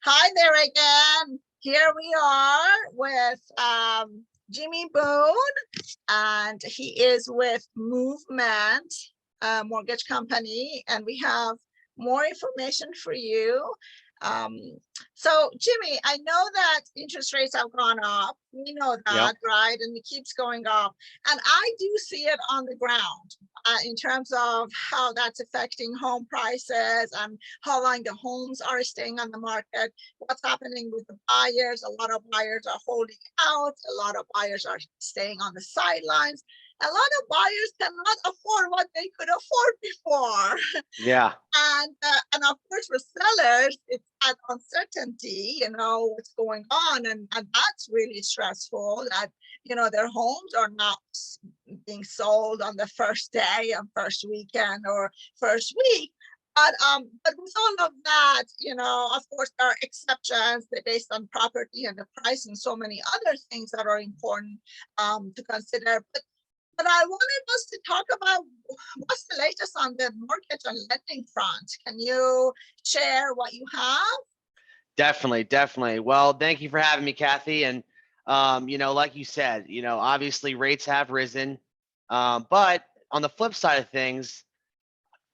Hi there again. Here we are with Jimmy Boone, and he is with Movement Mortgage Company, and we have more information for you. Um, so, Jimmy, I know that interest rates have gone up. We know Yep. that, right? And it keeps going up. And I do see it on the ground in terms of how that's affecting home prices and how long the homes are staying on the market, what's happening with the buyers. A lot of buyers are holding out, a lot of buyers are staying on the sidelines. A lot of buyers cannot afford what they could afford before. Yeah. And of course, for sellers, it's that uncertainty, what's going on. And that's really stressful that, their homes are not being sold on the first day and first weekend or first week. But with all of that, of course, there are exceptions based on property and the price and so many other things that are important to consider. But I wanted us to talk about what's the latest on the mortgage and lending front. Can you share what you have? Definitely, definitely. Well, thank you for having me, Kathy. And like you said, obviously rates have risen. But on the flip side of things,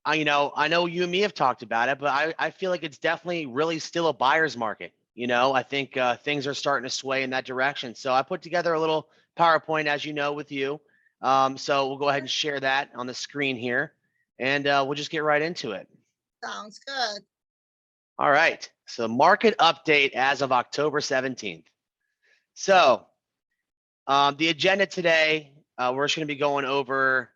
I know you and me have talked about it, but I feel like it's definitely really still a buyer's market. I think things are starting to sway in that direction. So I put together a little PowerPoint, as you know, with you. So we'll go ahead and share that on the screen here, and we'll just get right into it. Sounds good. All right. So market update as of October 17th. So the agenda today, we're just going to be going over,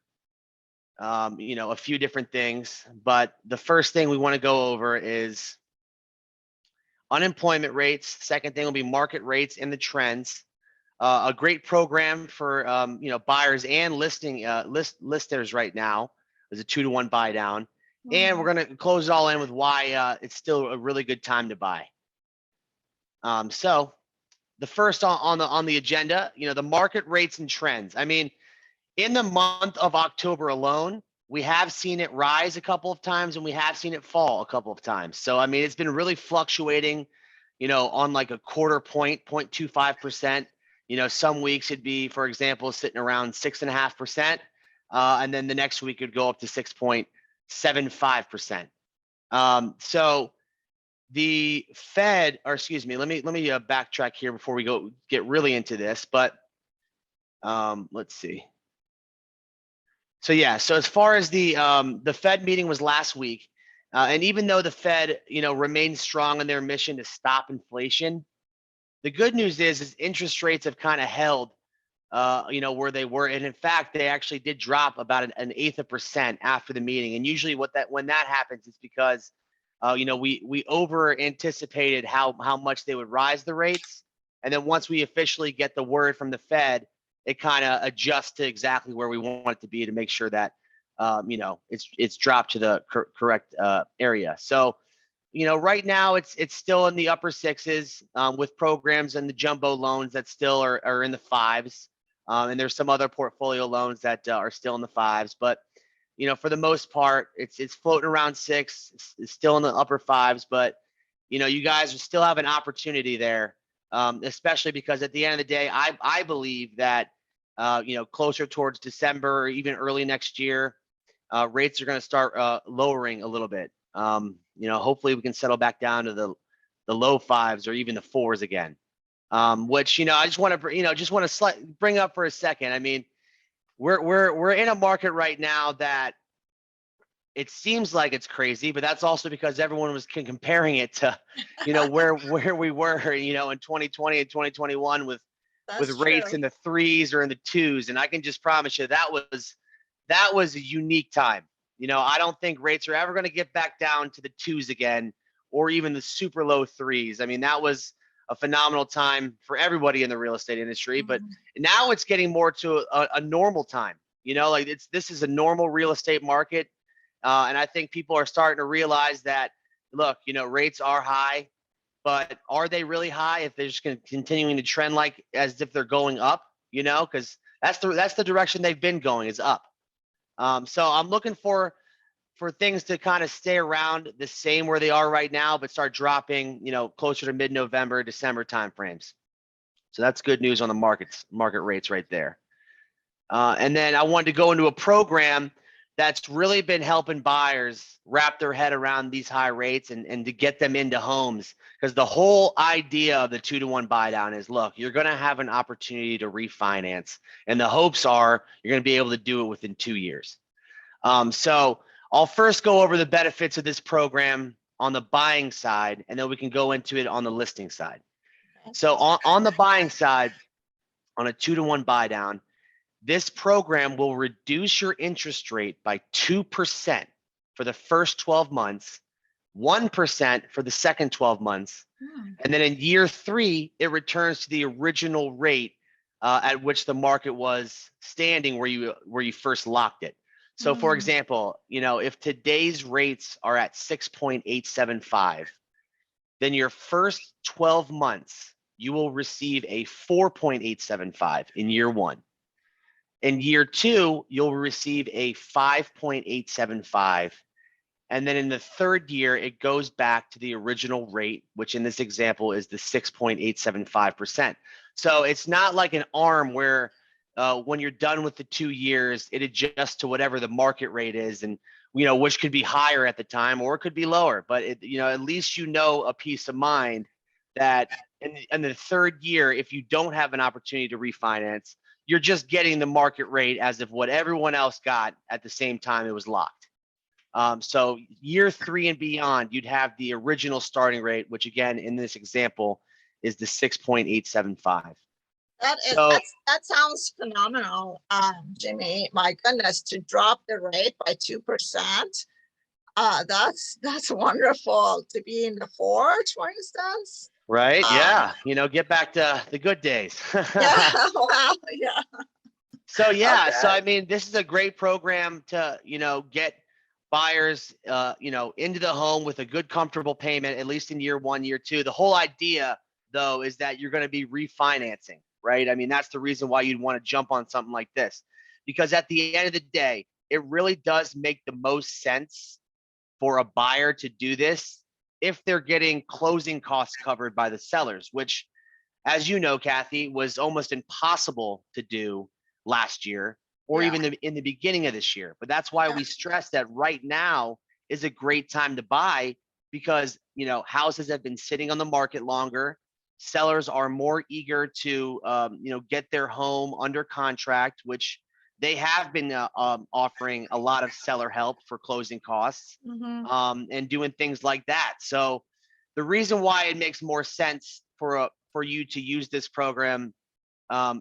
a few different things. But the first thing we want to go over is unemployment rates. Second thing will be market rates and the trends. A great program for, buyers and listers right now. There's a 2-to-1 buy down. And we're going to close it all in with why it's still a really good time to buy. So the first on the agenda, the market rates and trends. I mean, in the month of October alone, we have seen it rise a couple of times and we have seen it fall a couple of times. So, I mean, it's been really fluctuating, on like a quarter point, 0.25%. Some weeks it'd be, for example, sitting around 6.5%. And then the next week it'd go up to 6.75%. So the Fed, or excuse me, let me backtrack here before we get really into this. But let's see. So yeah, so as far as the Fed meeting was last week, and even though the Fed remains strong in their mission to stop inflation, the good news is interest rates have kind of held where they were, and in fact they actually did drop about an eighth of a percent after the meeting. And usually when that happens, it's because we over anticipated how much they would rise the rates, and then once we officially get the word from the Fed, it kind of adjusts to exactly where we want it to be to make sure that it's dropped to the correct area. So right now it's still in the upper sixes with programs and the jumbo loans that still are in the fives, and there's some other portfolio loans that are still in the fives, but for the most part, it's floating around six. It's still in the upper fives, but you guys still have an opportunity there, especially because at the end of the day, I believe that closer towards December or even early next year, rates are going to start lowering a little bit. Hopefully we can settle back down to the low fives or even the fours again. Which I just want to bring up for a second. I mean, we're in a market right now that it seems like it's crazy, but that's also because everyone was comparing it to, where we were, in 2020 and 2021 with rates in the threes or in the twos. And I can just promise you that was a unique time. I don't think rates are ever going to get back down to the twos again, or even the super low threes. I mean, that was a phenomenal time for everybody in the real estate industry, but now it's getting more to a normal time. This is a normal real estate market. And I think people are starting to realize that, look, rates are high, but are they really high if they're just continuing to trend like as if they're going up, because that's the direction they've been going, is up. So I'm looking for for things to kind of stay around the same where they are right now, but start dropping, closer to mid-November, December timeframes. So that's good news on the market rates right there. And then I wanted to go into a program that's really been helping buyers wrap their head around these high rates and to get them into homes. Because the whole idea of the 2-to-1 buy down is, look, you're going to have an opportunity to refinance. And the hopes are you're going to be able to do it within 2 years. So I'll first go over the benefits of this program on the buying side, and then we can go into it on the listing side. So on the buying side, on a 2-to-1 buy down, this program will reduce your interest rate by 2% for the first 12 months, 1% for the second 12 months. And then in year 3, it returns to the original rate at which the market was standing where you first locked it. So for example, if today's rates are at 6.875, then your first 12 months, you will receive a 4.875 in year 1. In year 2, you'll receive a 5.875. And then in the third year, it goes back to the original rate, which in this example is the 6.875%. So it's not like an ARM where when you're done with the 2 years, it adjusts to whatever the market rate is, and which could be higher at the time or it could be lower. But at least a peace of mind that in the third year, if you don't have an opportunity to refinance, you're just getting the market rate as of what everyone else got at the same time it was locked. So year 3 and beyond, you'd have the original starting rate, which again, in this example, is the 6.875. That sounds phenomenal, Jimmy. My goodness, to drop the rate by 2%. That's wonderful. To be in the 4s, for instance. Right. Yeah. Get back to the good days. Yeah. Wow. Yeah. So, yeah. Okay. So, I mean, this is a great program to, get buyers, into the home with a good, comfortable payment, at least in year 1, year 2. The whole idea, though, is that you're going to be refinancing, right? I mean, that's the reason why you'd want to jump on something like this, because at the end of the day, it really does make the most sense for a buyer to do this if they're getting closing costs covered by the sellers, which, as you know, Kathy, was almost impossible to do last year or even in the beginning of this year. But that's why we stress that right now is a great time to buy, because houses have been sitting on the market longer. Sellers are more eager to get their home under contract, which they have been offering a lot of seller help for closing costs and doing things like that. So the reason why it makes more sense for you to use this program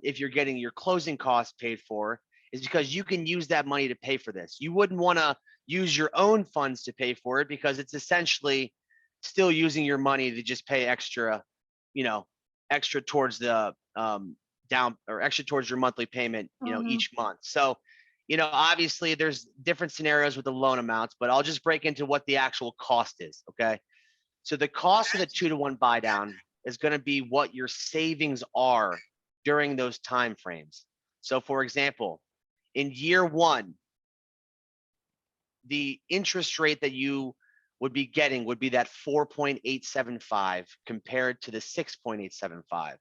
if you're getting your closing costs paid for is because you can use that money to pay for this. You wouldn't want to use your own funds to pay for it, because it's essentially still using your money to just pay extra towards the down, or extra towards your monthly payment, each month. So, obviously there's different scenarios with the loan amounts, but I'll just break into what the actual cost is. Okay. So the cost of the 2-to-1 buy down is going to be what your savings are during those time frames. So for example, in year 1, the interest rate that you would be getting would be that 4.875 compared to the 6.875.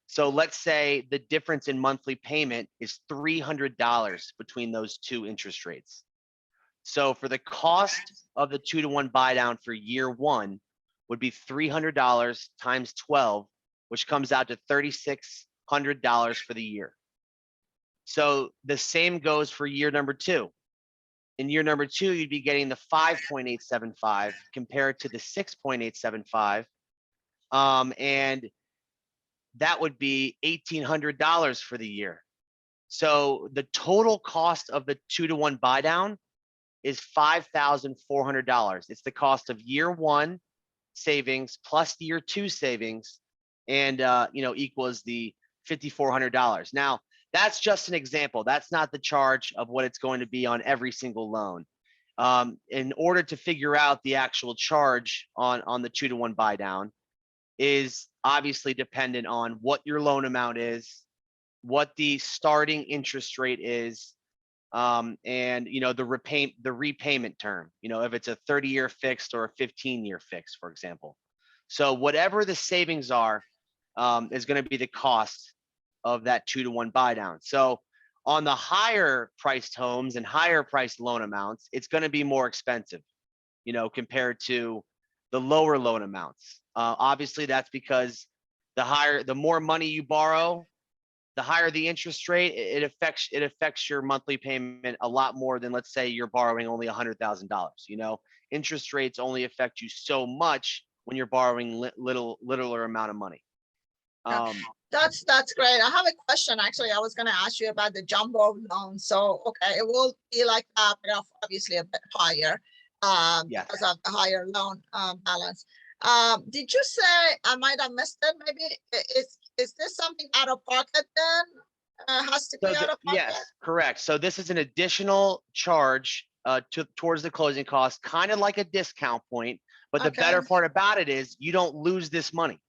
So let's say the difference in monthly payment is $300 between those two interest rates. So for the cost of the 2-to-1 buy down for year 1 would be $300 times 12, which comes out to $3,600 for the year. So the same goes for year number 2. In year number 2, you'd be getting the 5.875 compared to the 6.875. And that would be $1,800 for the year. So the total cost of the 2-to-1 buy down is $5,400. It's the cost of year 1 savings plus year 2 savings, and equals the $5,400. Now, that's just an example. That's not the charge of what it's going to be on every single loan. In order to figure out the actual charge on the 2-to-1 buy down is obviously dependent on what your loan amount is, what the starting interest rate is, and the repayment term, if it's a 30-year fixed or a 15-year fixed, for example. So whatever the savings are, is going to be the cost of that 2-to-1 buy down. So on the higher priced homes and higher priced loan amounts, it's going to be more expensive, compared to the lower loan amounts. Obviously, that's because the more money you borrow, the higher the interest rate. It affects your monthly payment a lot more than, let's say, you're borrowing only $100,000. Interest rates only affect you so much when you're borrowing littler amount of money. Yeah. That's great. I have a question. Actually, I was going to ask you about the jumbo loan. So, okay, it will be like that, but obviously a bit higher Yes. because of the higher loan balance. Did you say, I might have missed it, maybe, is this something out of pocket then? Has to be out of pocket? Yes, correct. So this is an additional charge towards the closing cost, kind of like a discount point. But the Okay. better part about it is you don't lose this money.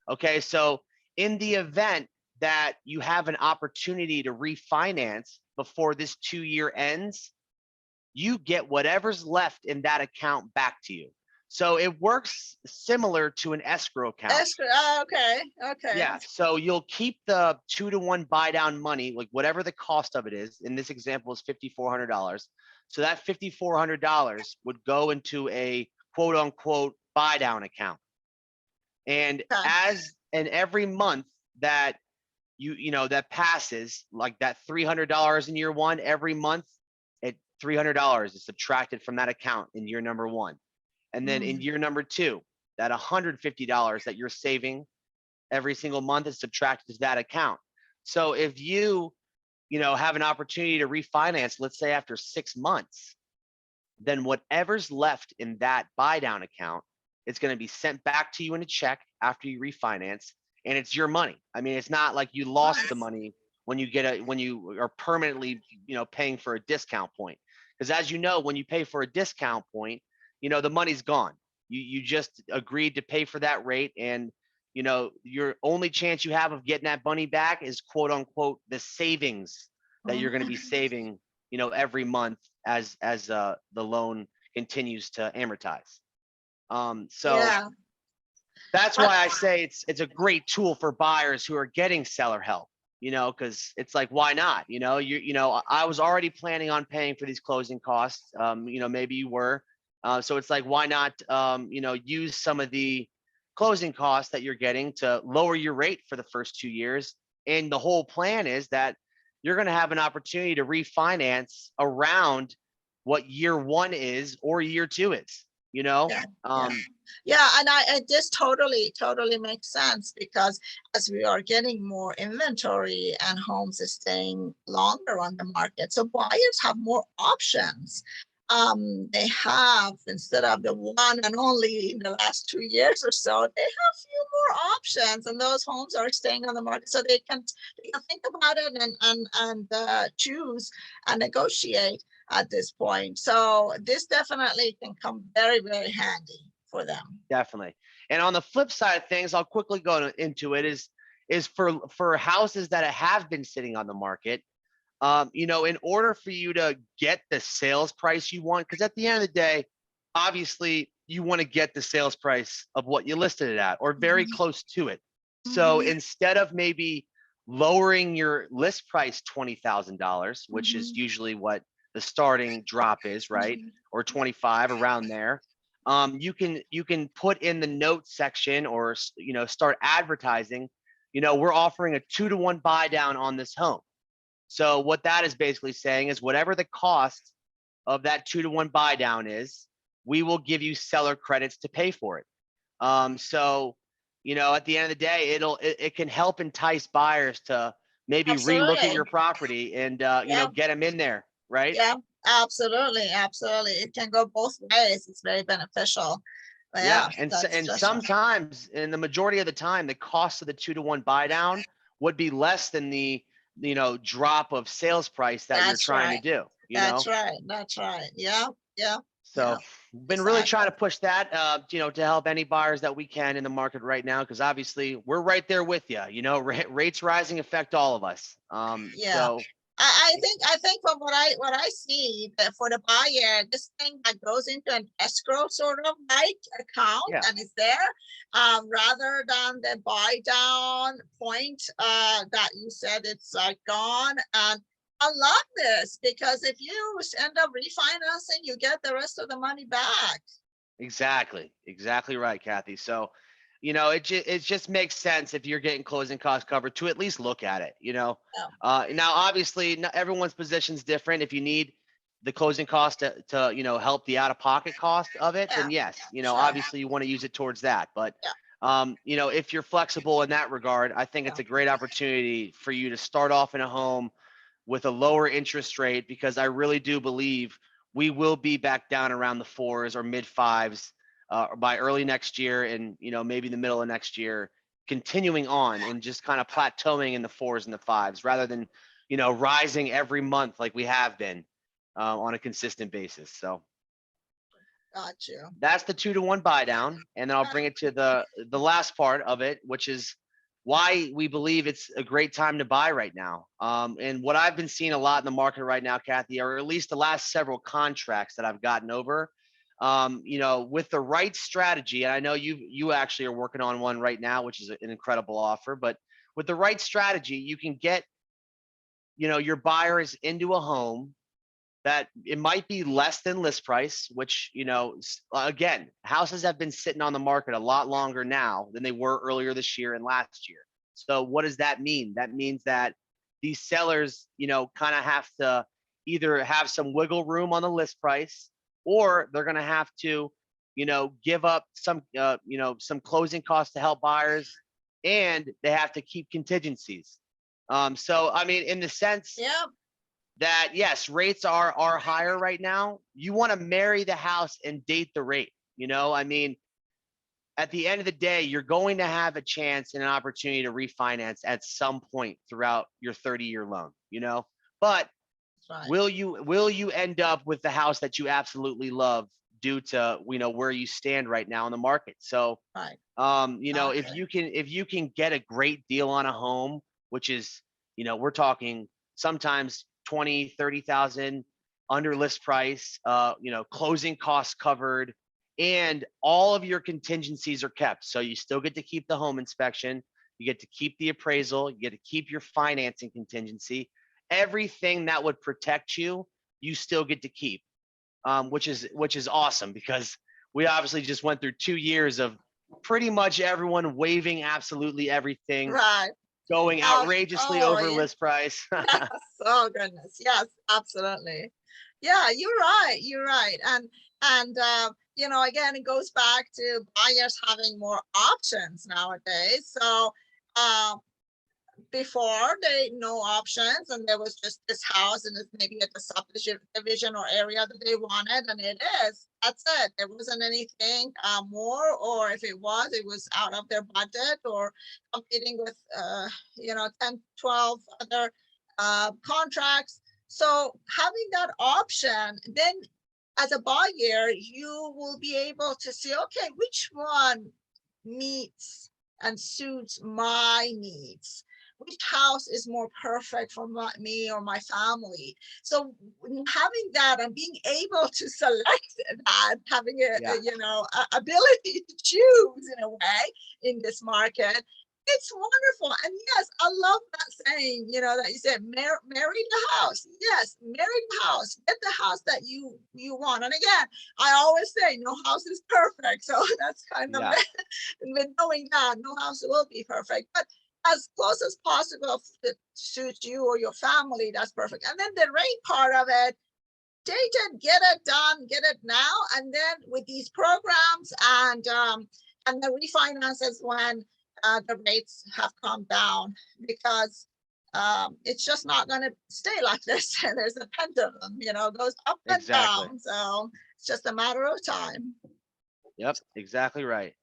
Okay, so in the event that you have an opportunity to refinance before this 2-year ends, you get whatever's left in that account back to you. So it works similar to an escrow account. Escrow, okay. Yeah, so you'll keep the 2-to-1 buy down money, like whatever the cost of it is. In this example, is $5,400. So that $5,400 would go into a quote unquote buy down account. And every month that that passes, like that $300 in year one, every month at $300 is subtracted from that account in year number one. And then in year number two, that $150 that you're saving every single month is subtracted to that account. So if you have an opportunity to refinance, let's say after 6 months, then whatever's left in that buy down account, it's going to be sent back to you in a check after you refinance, and it's your money. I mean, it's not like you lost the money when you are permanently, paying for a discount point. Because as you know, when you pay for a discount point, the money's gone. You just agreed to pay for that rate, and your only chance you have of getting that money back is quote unquote the savings that you're going to be saving, every month as the loan continues to amortize. So that's why I say it's a great tool for buyers who are getting seller help, because it's like, why not? I was already planning on paying for these closing costs. Maybe you were. So it's like, why not, use some of the closing costs that you're getting to lower your rate for the first 2 years. And the whole plan is that you're going to have an opportunity to refinance around what year one is or year two is, Yeah, and this totally makes sense, because as we are getting more inventory and homes are staying longer on the market, so buyers have more options. They have, instead of the one and only in the last 2 years or so, they have few more options, and those homes are staying on the market, so they can think about it and choose and negotiate at this point. So this definitely can come very, very handy for them. Definitely. And on the flip side of things, I'll quickly go into it, is for houses that have been sitting on the market. In order for you to get the sales price you want, because at the end of the day, obviously you want to get the sales price of what you listed it at or very close to it. So instead of maybe lowering your list price $20,000, which is usually what the starting drop is, right? Or 25, around there. You can put in the note section, or start advertising, we're offering a 2-to-1 buy down on this home. So what that is basically saying is whatever the cost of that 2-to-1 buy down is, we will give you seller credits to pay for it. So at the end of the day, it can help entice buyers to maybe relook at your property and get them in there, right? Yeah, absolutely. It can go both ways. It's very beneficial. But yeah, and sometimes, in the majority of the time, the cost of the 2-to-1 buy down would be less than the drop of sales price that you're trying to do. That's right. Yeah. So been really trying to push that, to help any buyers that we can in the market right now, because obviously we're right there with you. Rates rising affect all of us. So I think from what I see that for the buyer, this thing that goes into an escrow sort of like account Yeah. and is there, rather than the buy down point that you said it's like gone. And I love this because if you end up refinancing, you get the rest of the money back. Exactly. Exactly right, Kathy. So, it just makes sense if you're getting closing costs covered to at least look at it, Yeah, Now, obviously, not everyone's position's different. If you need the closing cost to help the out-of-pocket cost of it, yeah, then yes, sure. obviously you want to use it towards that. But, Yeah, if you're flexible in that regard, I think it's yeah, a great opportunity for you to start off in a home with a lower interest rate, because I really do believe we will be back down around the fours or mid fives by early next year, and maybe the middle of next year, continuing on and just kind of plateauing in the fours and the fives rather than rising every month like we have been on a consistent basis. So got you. that's the 2-to-1 buy down, and then I'll bring it to the last part of it, which is why we believe it's a great time to buy right now. And what I've been seeing a lot in the market right now, Kathy, or at least the last several contracts that I've gotten over, with the right strategy. And I know you actually are working on one right now, which is an incredible offer. But with the right strategy, you can get your buyers into a home that it might be less than list price, which, again, houses have been sitting on the market a lot longer now than they were earlier this year and last year. So what does that mean? That means that these sellers, kind of have to either have some wiggle room on the list price, or they're going to have to, give up some closing costs to help buyers, and they have to keep contingencies. So, I mean, in the sense Yeah, that yes, rates are higher right now. You want to marry the house and date the rate. I mean, at the end of the day, you're going to have a chance and an opportunity to refinance at some point throughout your 30-year loan. But that's right. will you end up with the house that you absolutely love due to where you stand right now in the market? So Right. if you can get a great deal on a home, which is, we're talking sometimes 20, 30,000 under list price, closing costs covered, and all of your contingencies are kept. So you still get to keep the home inspection, you get to keep the appraisal, you get to keep your financing contingency, everything that would protect you, you still get to keep, which is awesome, because we obviously just went through 2 years of pretty much everyone waiving absolutely everything, Right. going outrageously Oh, over yeah. list price. Yes. Oh goodness. Yes, absolutely. Yeah, you're right. You're right. And again, it goes back to buyers having more options nowadays. So um before they no options and there was just this house and it's maybe at the subdivision or area that they wanted, and that's it. There wasn't anything more, or if it was out of their budget or competing with 10 12 other contracts. So having that option, then as a buyer you will be able to see, okay, which one meets and suits my needs, which house is more perfect for me or my family. So having that and being able to select that, having Yeah, ability to choose in a way in this market, it's wonderful. And yes, I love that saying, that you said, marry the house. Yes, marry the house. Get the house that you want. And again, I always say no house is perfect. So that's kind of yeah, with knowing that no house will be perfect. But as close as possible to suit you or your family, that's perfect. And then the rate part of it, date it, get it done, get it now. And then with these programs and the refinances when the rates have come down, because it's just not going to stay like this. There's a pendulum, goes up and exactly. down. So it's just a matter of time. Yep, exactly right.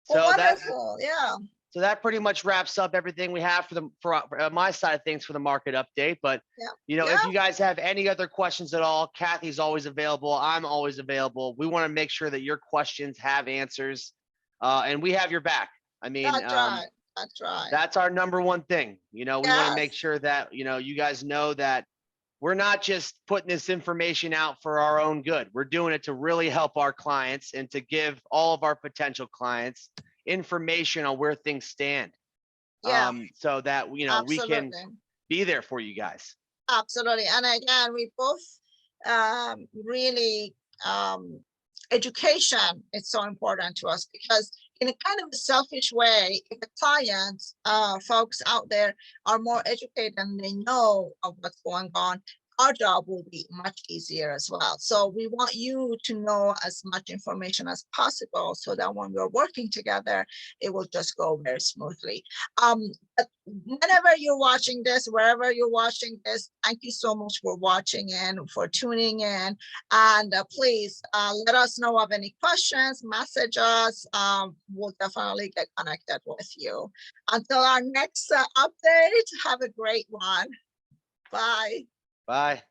Well, So that wonderful. Yeah. so that pretty much wraps up everything we have for my side of things for the market update. But Yeah. if Yeah. you guys have any other questions at all, Kathy's always available. I'm always available. We want to make sure that your questions have answers, and we have your back. I mean, That's right. That's right. that's our number one thing. We want to make Yes. sure that you guys know that we're not just putting this information out for our own good. We're doing it to really help our clients and to give all of our potential clients information on where things stand. Yeah, So that, you know, we can absolutely. be there for you guys. Absolutely. And again, we both really education is so important to us, because in a kind of a selfish way, if the clients, folks out there are more educated and they know of what's going on, our job will be much easier as well. So we want you to know as much information as possible, so that when we're working together, it will just go very smoothly. But whenever you're watching this, wherever you're watching this, thank you so much for watching and for tuning in. And please let us know of any questions, message us. We'll definitely get connected with you. Until our next update, have a great one. Bye. Bye.